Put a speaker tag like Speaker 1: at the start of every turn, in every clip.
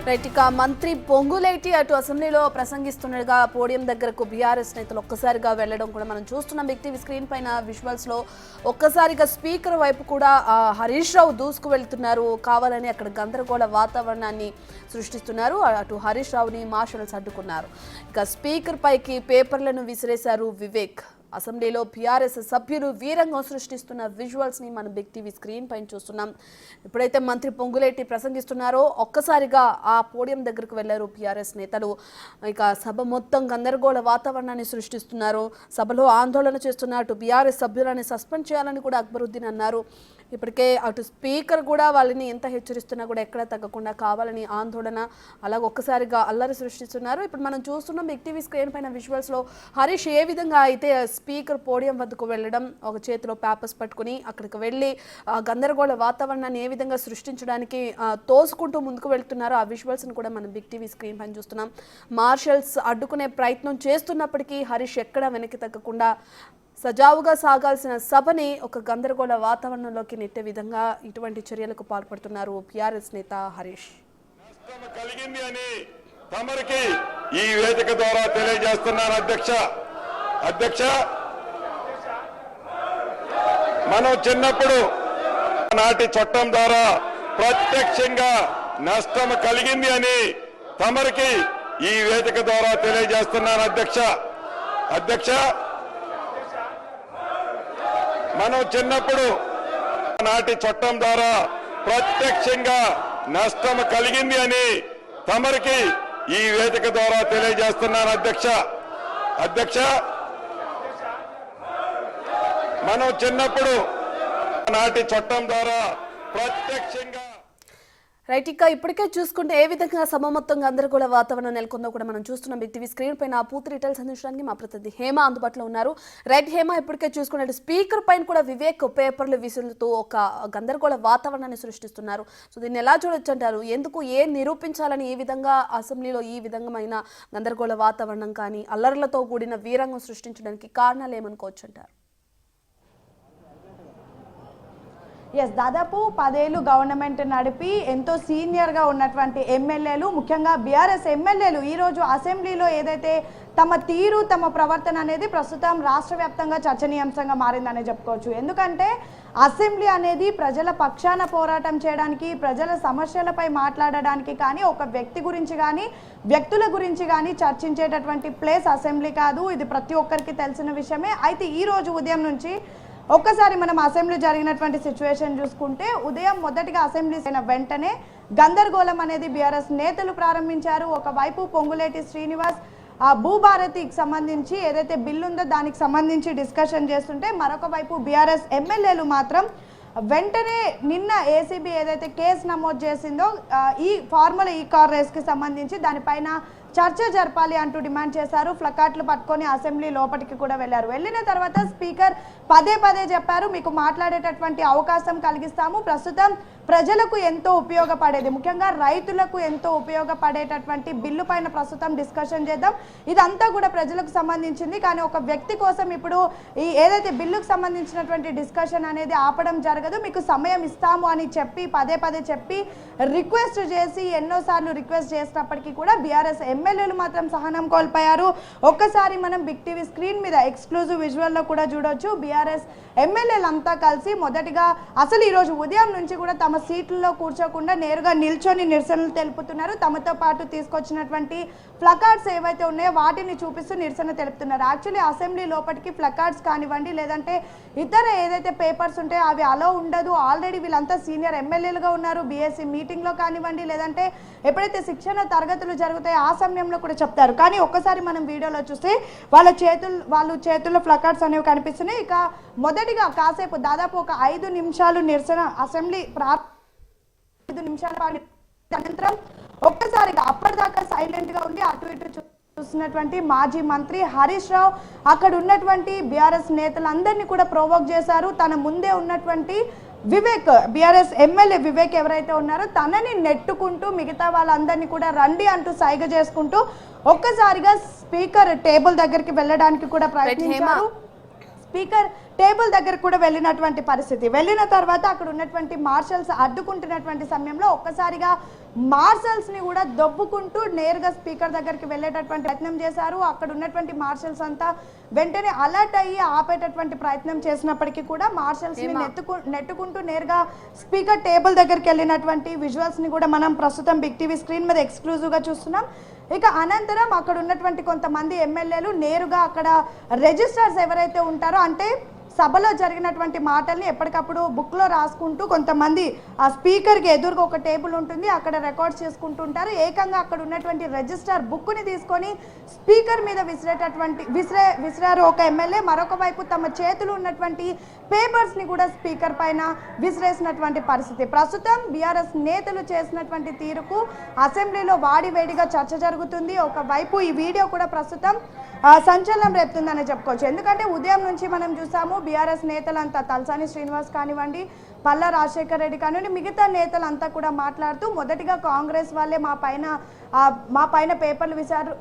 Speaker 1: Right ఇక మంత్రి పొంగులేటి అటు అసెంబ్లీలో ప్రసంగిస్తుండగా పోడియం దగ్గరకు బీఆర్ఎస్ నేతలు ఒక్కసారిగా వెళ్లడం కూడా మనం చూస్తున్నాం. బిగ్ టీవీ స్క్రీన్ పైన విజువల్స్ లో ఒక్కసారిగా స్పీకర్ వైపు కూడా హరీష్ రావు దూసుకు వెళ్తున్నారు. కావాలని అక్కడ గందరగోళ వాతావరణాన్ని సృష్టిస్తున్నారు. అటు హరీష్ రావుని మార్షల్స్ అడ్డుకున్నారు. ఇక స్పీకర్ పైకి పేపర్లను విసిరేశారు వివేక్. అసెంబ్లీలో బీఆర్ఎస్ సభ్యులు వీరంగం సృష్టిస్తున్న విజువల్స్ ని మనం బిగ్ టీవీ స్క్రీన్ పైన చూస్తున్నాం. ఎప్పుడైతే మంత్రి పొంగులేటి ప్రసంగిస్తున్నారో ఒక్కసారిగా ఆ పోడియం దగ్గరకు వెళ్లారు బీఆర్ఎస్ నేతలు. ఇక సభ మొత్తం గందరగోళ వాతావరణాన్ని సృష్టిస్తున్నారు. సభలో ఆందోళన చేస్తున్న అటు బీఆర్ఎస్ సభ్యులని సస్పెండ్ చేయాలని కూడా అక్బరుద్దీన్ అన్నారు. ఇప్పటికే అటు స్పీకర్ కూడా వాళ్ళని ఎంత హెచ్చరిస్తున్నా కూడా ఎక్కడ తగ్గకుండా కావాలని ఆందోళన అలాగే ఒక్కసారిగా అల్లరి సృష్టిస్తున్నారు. ఇప్పుడు మనం చూస్తున్నాం బిగ్ టీవీ స్క్రీన్ పైన విజువల్స్ లో హరీష్ ఏ విధంగా అయితే స్పీకర్ పోడియం వద్దకు వెళ్ళడం, ఒక చేతిలో పేపర్స్ పట్టుకుని అక్కడికి వెళ్ళి గందరగోళ వాతావరణాన్ని ఏ విధంగా సృష్టించడానికి తోసుకుంటూ ముందుకు వెళ్తున్నారో ఆ విజువల్స్ ని కూడా మనం బిగ్ టీవీ స్క్రీన్ పైన చూస్తున్నాం. మార్షల్స్ అడ్డుకునే ప్రయత్నం చేస్తున్నప్పటికీ హరీష్ ఎక్కడా వెనక్కి తగ్గకుండా సజావుగా సాగాల్సిన సభని ఒక గందరగోళ వాతావరణంలోకి నెట్టే విధంగా ఇటువంటి చర్యలకు పాల్పడుతున్నారు బీఆర్ఎస్ నేత హరీష్.
Speaker 2: కలిగింది అని తమరికి ఈ వేదిక ద్వారా తెలియజేస్తున్నాను అధ్యక్ష. మనం చిన్నప్పుడు నాటి చట్టం ద్వారా ప్రత్యక్షంగా నష్టం కలిగింది అని తమరికి ఈ వేదిక ద్వారా తెలియజేస్తున్నాను అధ్యక్ష. మనం చిన్నప్పుడు నాటి చట్టం ద్వారా ప్రత్యక్షంగా నష్టం కలిగింది అని తమరికి ఈ వేదిక ద్వారా తెలియజేస్తున్నాను అధ్యక్ష. మనం చిన్నప్పుడు నాటి చట్టం ద్వారా ప్రత్యక్షంగా
Speaker 1: రైట్ ఇక ఇప్పటికే చూసుకుంటే ఏ విధంగా సభ మొత్తం గందరగోళ వాతావరణం నెలకొందో కూడా మనం చూస్తున్నాం. బిగ్ టీవీ స్క్రీన్ పైన పూర్తి డీటెయిల్స్ అందించడానికి మా ప్రతినిధి హేమ అందుబాటులో ఉన్నారు. రైట్ హేమ, ఇప్పటికే చూసుకున్నట్టు స్పీకర్ పైన కూడా వివేక్ పేపర్లు విసురుతూ ఒక గందరగోళ వాతావరణాన్ని సృష్టిస్తున్నారు. సో దీన్ని ఎలా చూడొచ్చు అంటారు? ఎందుకు నిరూపించాలని ఈ విధంగా అసెంబ్లీలో ఈ విధమైన గందరగోళ వాతావరణం కానీ అల్లర్లతో కూడిన వీరంగం సృష్టించడానికి కారణాలు ఏమనుకోవచ్చు అంటారు?
Speaker 3: దాదాపు 10 ఏళ్ళు గవర్నమెంట్ నడిపి ఎంతో సీనియర్గా ఉన్నటువంటి ఎమ్మెల్యేలు, ముఖ్యంగా బీఆర్ఎస్ ఎమ్మెల్యేలు ఈరోజు అసెంబ్లీలో ఏదైతే తమ తీరు తమ ప్రవర్తన అనేది ప్రస్తుతం రాష్ట్ర వ్యాప్తంగా చర్చనీయాంశంగా మారిందనే చెప్పుకోవచ్చు. ఎందుకంటే అసెంబ్లీ అనేది ప్రజల పక్షాన పోరాటం చేయడానికి, ప్రజల సమస్యలపై మాట్లాడడానికి కానీ, ఒక వ్యక్తి గురించి కానీ వ్యక్తుల గురించి కానీ చర్చించేటటువంటి ప్లేస్ అసెంబ్లీ కాదు. ఇది ప్రతి ఒక్కరికి తెలిసిన విషయమే. అయితే ఈరోజు ఉదయం నుంచి ఒక్కసారి మనం అసెంబ్లీ జరిగినటువంటి సిచ్యువేషన్ చూసుకుంటే ఉదయం మొదటిగా అసెంబ్లీ అయిన వెంటనే గందరగోళం అనేది బీఆర్ఎస్ నేతలు ప్రారంభించారు. ఒకవైపు పొంగులేటి శ్రీనివాస్ భూభారతికి సంబంధించి ఏదైతే బిల్లు ఉందో దానికి సంబంధించి డిస్కషన్ చేస్తుంటే, మరొక వైపు బీఆర్ఎస్ ఎమ్మెల్యేలు మాత్రం వెంటనే నిన్న ఏసీబీ ఏదైతే కేసు నమోదు చేసిందో ఈ ఫార్మల్ కార్ రేస్కి సంబంధించి దానిపైన చర్చ జరపాలి అంటూ డిమాండ్ చేశారు. ప్లకార్డులు పట్టుకొని అసెంబ్లీ లోపలికి కూడా వెళ్ళారు. వెళ్ళిన తర్వాత స్పీకర్ పదే చెప్పారు, మీకు మాట్లాడేటటువంటి అవకాశం కలిగిస్తాము. ప్రస్తుతం ప్రజలకు ఎంతో ఉపయోగపడేది, ముఖ్యంగా రైతులకు ఎంతో ఉపయోగపడేటటువంటి బిల్లు పైన ప్రస్తుతం డిస్కషన్ చేద్దాం. ఇదంతా కూడా ప్రజలకు సంబంధించింది. కానీ ఒక వ్యక్తి కోసం ఇప్పుడు ఈ ఏదైతే బిల్లుకు సంబంధించినటువంటి డిస్కషన్ అనేది ఆపడం జరగదు, మీకు సమయం ఇస్తాము అని చెప్పి పదే చెప్పి రిక్వెస్ట్ చేసి ఎన్నోసార్లు రిక్వెస్ట్ చేసినప్పటికీ కూడా బీఆర్ఎస్ ఎమ్మెల్యేలు మాత్రం సహనం కోల్పోయారు. ఒక్కసారి మనం బిగ్ టీవీ స్క్రీన్ మీద ఎక్స్క్లూజివ్ విజువల్లో కూడా చూడొచ్చు. బీఆర్ఎస్ ఎమ్మెల్యేలంతా కలిసి మొదటిగా అసలు ఈరోజు ఉదయం నుంచి కూడా తమ సీట్లలో కూర్చోకుండా నేరుగా నిల్చొని నిరసనలు తెలుపుతున్నారు. తమతో పాటు తీసుకొచ్చినటువంటి ప్లకార్డ్స్ ఏవైతే ఉన్నాయో వాటిని చూపిస్తూ నిరసన తెలుపుతున్నారు. యాక్చువల్లీ అసెంబ్లీ లోపలికి ప్లకార్డ్స్ కానివ్వండి, లేదంటే ఇతర ఏదైతే పేపర్స్ ఉంటాయో అవి అలో ఉండదు. ఆల్రెడీ వీళ్ళంతా సీనియర్ ఎమ్మెల్యేలుగా ఉన్నారు. బీఎస్సీ మీటింగ్లో కానివ్వండి, లేదంటే ఎప్పుడైతే శిక్షణ తరగతులు జరుగుతాయో ఆ సమయంలో కూడా చెప్తారు. కానీ ఒక్కసారి మనం వీడియోలో చూస్తే వాళ్ళ చేతుల్లో ప్లకార్డ్స్ అనేవి కనిపిస్తున్నాయి. ఇక మొదటిగా కాసేపు దాదాపు ఒక 5 నిమిషాలు నిరసన అసెంబ్లీ 5 నిమిషాల పాటు అనంతరం ఒక్కసారిగా అప్పటిదాకా సైలెంట్ గా ఉండి అటు ఇటు చూస్తున్నటువంటి మాజీ మంత్రి హరీష్ రావు అక్కడ ఉన్నటువంటి బీఆర్ఎస్ నేతలందరినీ కూడా ప్రొవోక్ చేశారు. తన ముందే ఉన్నటువంటి వివేక్, బీఆర్ఎస్ ఎమ్మెల్యే వివేక్ ఎవరైతే ఉన్నారో తనని నెట్టుకుంటూ మిగతా వాళ్ళందరినీ కూడా రండి అంటూ సైగ చేసుకుంటూ ఒక్కసారిగా స్పీకర్ టేబుల్ దగ్గరికి వెళ్ళడానికి కూడా ప్రయత్నించారు. స్పీకర్ టేబుల్ దగ్గర కూడా వెళ్ళినటువంటి పరిస్థితి. వెళ్ళిన తర్వాత అక్కడ ఉన్నటువంటి మార్షల్స్ అడ్డుకుంటున్నటువంటి సమయంలో ఒక్కసారిగా మార్షల్స్ ని కూడా దొబ్బుకుంటూ నేరుగా స్పీకర్ దగ్గరికి వెళ్ళేటటువంటి ప్రయత్నం చేశారు. అక్కడ ఉన్నటువంటి మార్షల్స్ అంతా వెంటనే అలర్ట్ అయ్యి ఆపేటటువంటి ప్రయత్నం చేసినప్పటికీ కూడా మార్షల్స్ ని నెట్టుకుంటూ నేరుగా స్పీకర్ టేబుల్ దగ్గరికి వెళ్ళినటువంటి విజువల్స్ ని కూడా మనం ప్రస్తుతం బిగ్ టీవీ స్క్రీన్ మీద ఎక్స్క్లూజివ్ గా చూస్తున్నాం. ఇక అనంతరం అక్కడ ఉన్నటువంటి కొంతమంది ఎమ్మెల్యేలు నేరుగా అక్కడ రిజిస్టర్స్ ఎవరైతే ఉంటారో అంటే సభలో జరిగినటువంటి మాటల్ని ఎప్పటికప్పుడు బుక్లో రాసుకుంటూ కొంతమంది ఆ స్పీకర్కి ఎదురుగా ఒక టేబుల్ ఉంటుంది, అక్కడ రికార్డ్ చేసుకుంటుంటారు. ఏకంగా అక్కడ ఉన్నటువంటి రిజిస్టర్ బుక్ని తీసుకొని స్పీకర్ మీద విసిరారు ఒక ఎమ్మెల్యే. మరొక వైపు తమ చేతులు ఉన్నటువంటి పేపర్స్ని కూడా స్పీకర్ పైన విసిరేసినటువంటి పరిస్థితి. ప్రస్తుతం బీఆర్ఎస్ నేతలు చేసినటువంటి తీరుకు అసెంబ్లీలో వాడివేడిగా చర్చ జరుగుతుంది. ఒకవైపు ఈ వీడియో కూడా ప్రస్తుతం సంచలనం రేపుతుందని చెప్పుకోవచ్చు. ఎందుకంటే ఉదయం నుంచి మనం చూసాము బీఆర్ఎస్ నేతలంతా తలసాని శ్రీనివాస్ కానివ్వండి, పల్లా రాజశేఖర్ రెడ్డి కానివ్వండి, మిగతా నేతలంతా కూడా మాట్లాడుతూ మొదటిగా కాంగ్రెస్ వాళ్ళే మా పైన పేపర్లు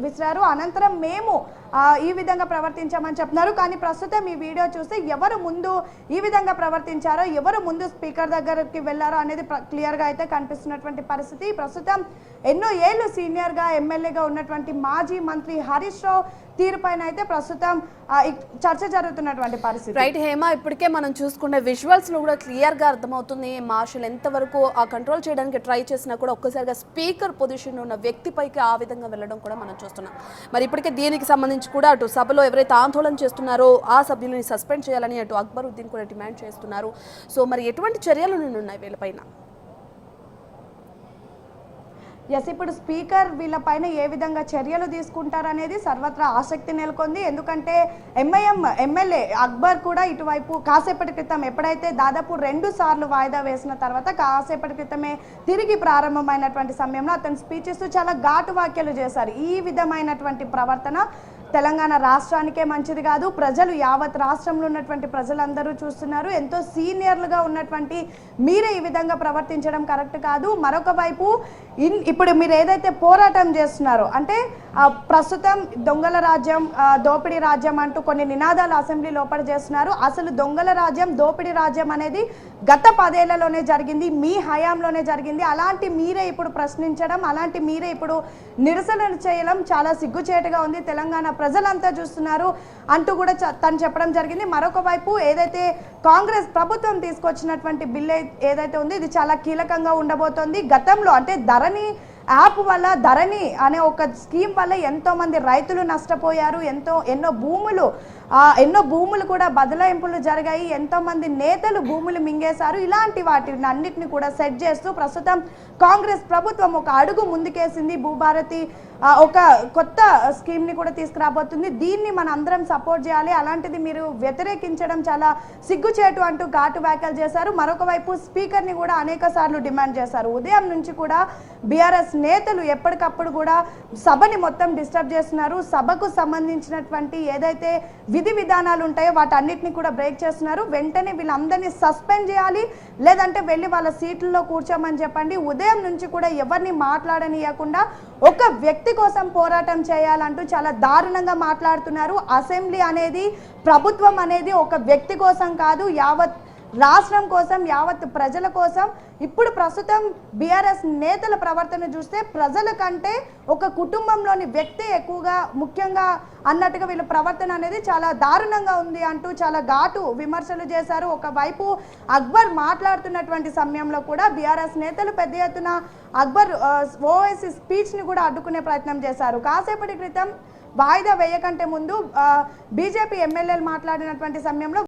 Speaker 3: విసిరారు, అనంతరం మేము ఈ విధంగా ప్రవర్తించామని చెప్తున్నారు. కానీ ప్రస్తుతం ఈ వీడియో చూస్తే ఎవరు ముందు ఈ విధంగా ప్రవర్తించారో, ఎవరు ముందు స్పీకర్ దగ్గరికి వెళ్ళారో అనేది క్లియర్గా అయితే కనిపిస్తున్నటువంటి పరిస్థితి. ప్రస్తుతం ఎన్నో ఏళ్ళు సీనియర్గా ఎమ్మెల్యేగా ఉన్నటువంటి మాజీ మంత్రి హరీష్ రావు తీరుపైన అయితే ప్రస్తుతం చర్చ జరుగుతున్నటువంటి పరిస్థితి.
Speaker 1: రైట్ హేమ, ఇప్పటికే మనం చూసుకునే విజువల్స్ లో కూడా క్లియర్ గా అర్థమవుతుంది మార్షల్ ఎంతవరకు ఆ కంట్రోల్ చేయడానికి ట్రై చేసినా కూడా ఒక్కసారిగా స్పీకర్ పొజిషన్ ఉన్న వ్యక్తిపైకి ఆ విధంగా వెళ్ళడం కూడా మనం చూస్తున్నాం. మరి ఇప్పటికే దీనికి సంబంధించి కూడా అటు సభలో ఎవరైతే ఆందోళన చేస్తున్నారో ఆ సభ్యులని సస్పెండ్ చేయాలని అటు అక్బరుద్దీన్ కూడా డిమాండ్ చేస్తున్నారు. సో మరి ఎటువంటి చర్యలు ఉన్నాయి వీళ్ళపైన?
Speaker 3: ఎస్, ఇప్పుడు స్పీకర్ వీళ్ళపైన ఏ విధంగా చర్యలు తీసుకుంటారనేది సర్వత్రా ఆసక్తి నెలకొంది. ఎందుకంటే ఎంఐఎం ఎమ్మెల్యే అక్బర్ కూడా ఇటువైపు కాసేపటి క్రితం ఎప్పుడైతే దాదాపు 2 సార్లు వాయిదా వేసిన తర్వాత కాసేపటి క్రితమే తిరిగి ప్రారంభమైనటువంటి సమయంలో అతను స్పీచ్ ఇస్తూ చాలా ఘాటు వ్యాఖ్యలు చేశారు. ఈ విధమైనటువంటి ప్రవర్తన తెలంగాణ రాష్ట్రానికే మంచిది కాదు, ప్రజలు యావత్ రాష్ట్రంలో ఉన్నటువంటి ప్రజలందరూ చూస్తున్నారు, ఎంతో సీనియర్లుగా ఉన్నటువంటి మీరే ఈ విధంగా ప్రవర్తించడం కరెక్ట్ కాదు. మరొక వైపు ఇప్పుడు మీరు ఏదైతే పోరాటం చేస్తున్నారో అంటే ప్రస్తుతం దొంగల రాజ్యం, దోపిడీ రాజ్యం అంటూ కొన్ని నినాదాలు అసెంబ్లీ లోపల చేస్తున్నారు. అసలు దొంగల రాజ్యం, దోపిడీ రాజ్యం అనేది గత 10 ఏళ్లలోనే జరిగింది, మీ హయాంలోనే జరిగింది. అలాంటి మీరే ఇప్పుడు ప్రశ్నించడం, అలాంటి మీరే ఇప్పుడు నిరసనలు చేయడం చాలా సిగ్గుచేటుగా ఉంది, తెలంగాణ ప్రజలంతా చూస్తున్నారు అంటూ కూడా తను చెప్పడం జరిగింది. మరొక వైపు ఏదైతే కాంగ్రెస్ ప్రభుత్వం తీసుకొచ్చినటువంటి బిల్ ఏదైతే ఉందో ఇది చాలా కీలకంగా ఉండబోతోంది. గతంలో అంటే ధరణి యాప్ వల్ల, ధరణి అనే ఒక స్కీమ్ వల్ల ఎంతో మంది రైతులు నష్టపోయారు, ఎన్నో భూములు కూడా బదలాయింపులు జరిగాయి, ఎంతో మంది నేతలు భూములు మింగేశారు. ఇలాంటి వాటిని అన్నిటిని కూడా సెట్ చేస్తూ ప్రస్తుతం కాంగ్రెస్ ప్రభుత్వం ఒక అడుగు ముందుకేసింది. భూభారతి ఒక కొత్త స్కీమ్ని కూడా తీసుకురాబోతుంది. దీన్ని మన అందరం సపోర్ట్ చేయాలి, అలాంటిది మీరు వ్యతిరేకించడం చాలా సిగ్గుచేటు అంటూ ఘాటు వ్యాఖ్యలు చేశారు. మరొక వైపు స్పీకర్ని కూడా అనేక సార్లు డిమాండ్ చేశారు. ఉదయం నుంచి కూడా బీఆర్ఎస్ నేతలు ఎప్పటికప్పుడు కూడా సభని మొత్తం డిస్టర్బ్ చేస్తున్నారు. సభకు సంబంధించినటువంటి ఏదైతే విధి విధానాలు ఉంటాయో వాటన్నిటిని కూడా బ్రేక్ చేస్తున్నారు. వెంటనే వీళ్ళందరినీ సస్పెండ్ చేయాలి, లేదంటే వెళ్ళి వాళ్ళ సీట్లలో కూర్చోమని చెప్పండి. ఉదయం నుంచి కూడా ఎవరిని మాట్లాడనియకుండా ఒక వ్యక్తి కోసం పోరాటం చేయాలంటూ చాలా దారుణంగా మాట్లాడుతున్నారు. అసెంబ్లీ అనేది, ప్రభుత్వం అనేది ఒక వ్యక్తి కోసం కాదు, యావత్ రాష్ట్రం కోసం, యావత్ ప్రజల కోసం. ఇప్పుడు ప్రస్తుతం బీఆర్ఎస్ నేతల ప్రవర్తన చూస్తే ప్రజల కంటే ఒక కుటుంబంలోని వ్యక్తి ఎక్కువగా ముఖ్యంగా అన్నట్టుగా వీళ్ళ ప్రవర్తన అనేది చాలా దారుణంగా ఉంది అంటూ చాలా ఘాటు విమర్శలు చేశారు. ఒకవైపు అక్బర్ మాట్లాడుతున్నటువంటి సమయంలో కూడా బీఆర్ఎస్ నేతలు పెద్ద ఎత్తున అక్బర్ ఓవైసీ స్పీచ్ని కూడా అడ్డుకునే ప్రయత్నం చేశారు. కాసేపటి క్రితం వాయిదా వేయకంటే ముందు బీజేపీ ఎమ్మెల్యేలు మాట్లాడినటువంటి సమయంలో